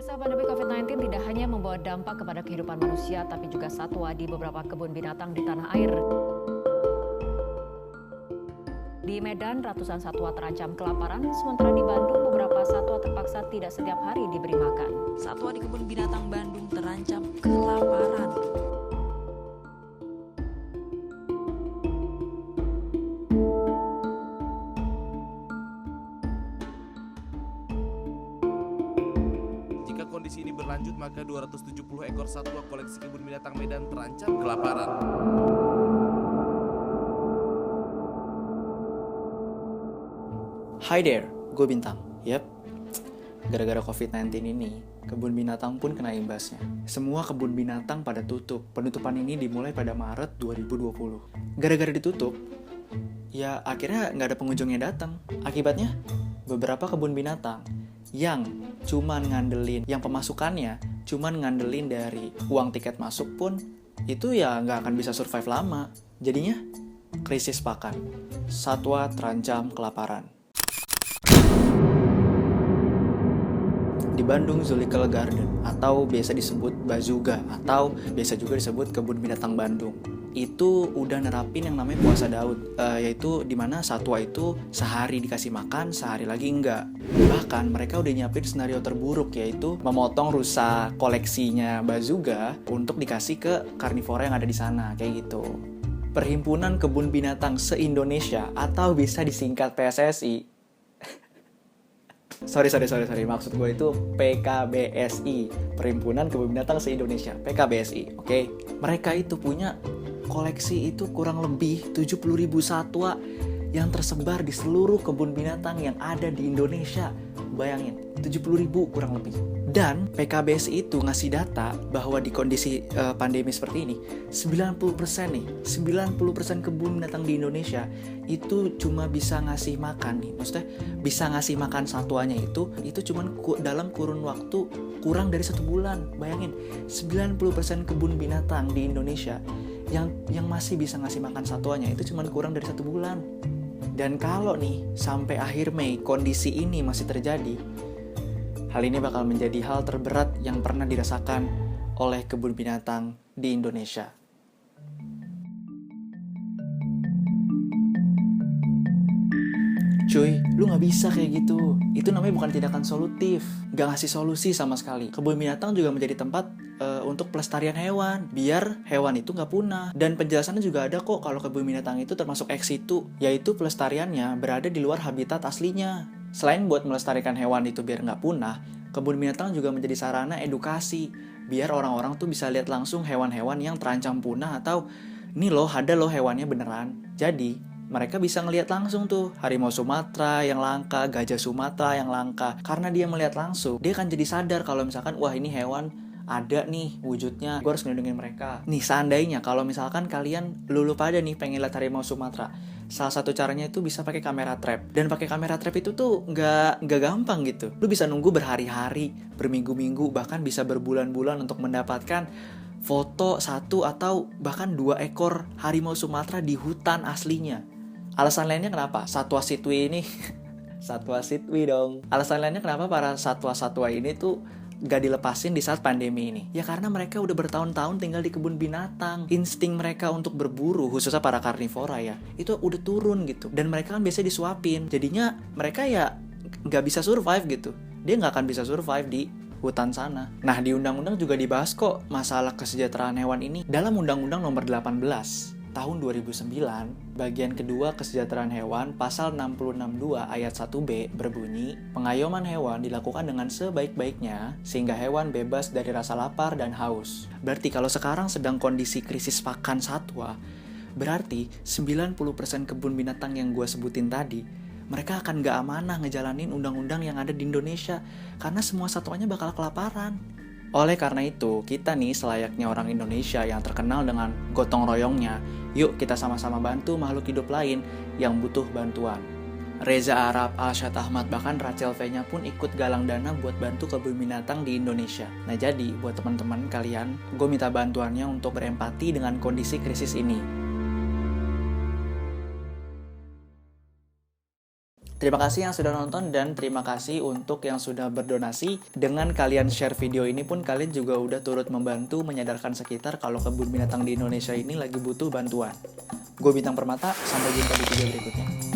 Masa pandemi COVID-19 tidak hanya membawa dampak kepada kehidupan manusia, tapi juga satwa di beberapa kebun binatang di tanah air. Di Medan, ratusan satwa terancam kelaparan, sementara di Bandung, beberapa satwa terpaksa tidak setiap hari diberi makan. Satwa di kebun binatang Bandung terancam kelaparan. Jika kondisi ini berlanjut, maka 270 ekor satwa koleksi kebun binatang Medan terancam kelaparan. Hi there, gue Bintang. Yap, gara-gara COVID-19 ini, kebun binatang pun kena imbasnya. Semua kebun binatang pada tutup. Penutupan ini dimulai pada Maret 2020. Gara-gara ditutup, ya akhirnya nggak ada pengunjung yang datang. Akibatnya, beberapa kebun binatang yang cuman ngandelin, yang pemasukannya cuman ngandelin dari uang tiket masuk pun, itu ya nggak akan bisa survive lama. Jadinya, krisis pakan. Satwa terancam kelaparan. Di Bandung Zoological Garden atau biasa disebut Bazuga atau biasa juga disebut Kebun Binatang Bandung, itu udah nerapin yang namanya puasa Daud, yaitu dimana satwa itu sehari dikasih makan, sehari lagi enggak. Bahkan mereka udah nyiapin skenario terburuk, yaitu memotong rusa koleksinya Bazuga untuk dikasih ke karnivora yang ada di sana, kayak gitu. Perhimpunan Kebun Binatang se-Indonesia atau bisa disingkat PSSI. Sorry, maksud gue itu PKBSI, Perhimpunan Kebun Binatang se-Indonesia, PKBSI, oke? Mereka itu punya koleksi itu kurang lebih 70.000 satwa yang tersebar di seluruh kebun binatang yang ada di Indonesia. Bayangin, 70.000 kurang lebih. Dan PKBSI itu ngasih data bahwa di kondisi pandemi seperti ini, 90% kebun binatang di Indonesia itu cuma bisa ngasih makan nih. Maksudnya bisa ngasih makan satwanya itu cuma dalam kurun waktu kurang dari 1 bulan. Bayangin, 90% kebun binatang di Indonesia yang masih bisa ngasih makan satwanya itu cuma kurang dari 1 bulan. Dan kalau nih sampai akhir Mei kondisi ini masih terjadi, hal ini bakal menjadi hal terberat yang pernah dirasakan oleh kebun binatang di Indonesia. Cuy, lu gak bisa kayak gitu. Itu namanya bukan tindakan solutif. Gak ngasih solusi sama sekali. Kebun binatang juga menjadi tempat untuk pelestarian hewan, biar hewan itu gak punah. Dan penjelasannya juga ada kok kalau kebun binatang itu termasuk ex situ, yaitu pelestariannya berada di luar habitat aslinya. Selain buat melestarikan hewan itu biar gak punah, kebun binatang juga menjadi sarana edukasi, biar orang-orang tuh bisa lihat langsung hewan-hewan yang terancam punah atau nih loh, ada loh hewannya beneran. Jadi mereka bisa ngelihat langsung tuh harimau Sumatera yang langka, gajah Sumatera yang langka. Karena dia melihat langsung, dia akan jadi sadar kalau misalkan, wah ini hewan ada nih wujudnya, gue harus ngelindungin mereka. Nih seandainya kalau misalkan kalian lulu pada nih pengen lihat harimau Sumatera, salah satu caranya itu bisa pakai kamera trap. Dan pakai kamera trap itu tuh nggak gampang gitu. Lu bisa nunggu berhari-hari, berminggu-minggu, bahkan bisa berbulan-bulan untuk mendapatkan foto 1 atau bahkan 2 ekor harimau Sumatera di hutan aslinya. Alasan lainnya kenapa satwa sitwi ini satwa sitwi dong. Alasan lainnya kenapa para satwa-satwa ini tuh gak dilepasin di saat pandemi ini? Ya karena mereka udah bertahun-tahun tinggal di kebun binatang. Insting mereka untuk berburu, khususnya para karnivora ya, itu udah turun gitu. Dan mereka kan biasanya disuapin. Jadinya mereka ya gak bisa survive gitu. Dia gak akan bisa survive di hutan sana. Nah di undang-undang juga dibahas kok masalah kesejahteraan hewan ini dalam Undang-Undang Nomor 18 tahun 2009, bagian kedua kesejahteraan hewan, pasal 662 ayat 1B berbunyi, pengayoman hewan dilakukan dengan sebaik-baiknya sehingga hewan bebas dari rasa lapar dan haus. Berarti kalau sekarang sedang kondisi krisis pakan satwa, berarti 90% kebun binatang yang gue sebutin tadi, mereka akan gak amanah ngejalanin undang-undang yang ada di Indonesia karena semua satwanya bakal kelaparan. Oleh karena itu, kita nih selayaknya orang Indonesia yang terkenal dengan gotong royongnya, yuk kita sama-sama bantu makhluk hidup lain yang butuh bantuan. Reza Arab, Alshad Ahmad, bahkan Rachel V-nya pun ikut galang dana buat bantu kebun binatang di Indonesia. Nah jadi, buat teman-teman kalian, gue minta bantuannya untuk berempati dengan kondisi krisis ini. Terima kasih yang sudah nonton dan terima kasih untuk yang sudah berdonasi. Dengan kalian share video ini pun kalian juga udah turut membantu menyadarkan sekitar kalau kebun binatang di Indonesia ini lagi butuh bantuan. Gue Bintang Permata, sampai jumpa di video berikutnya.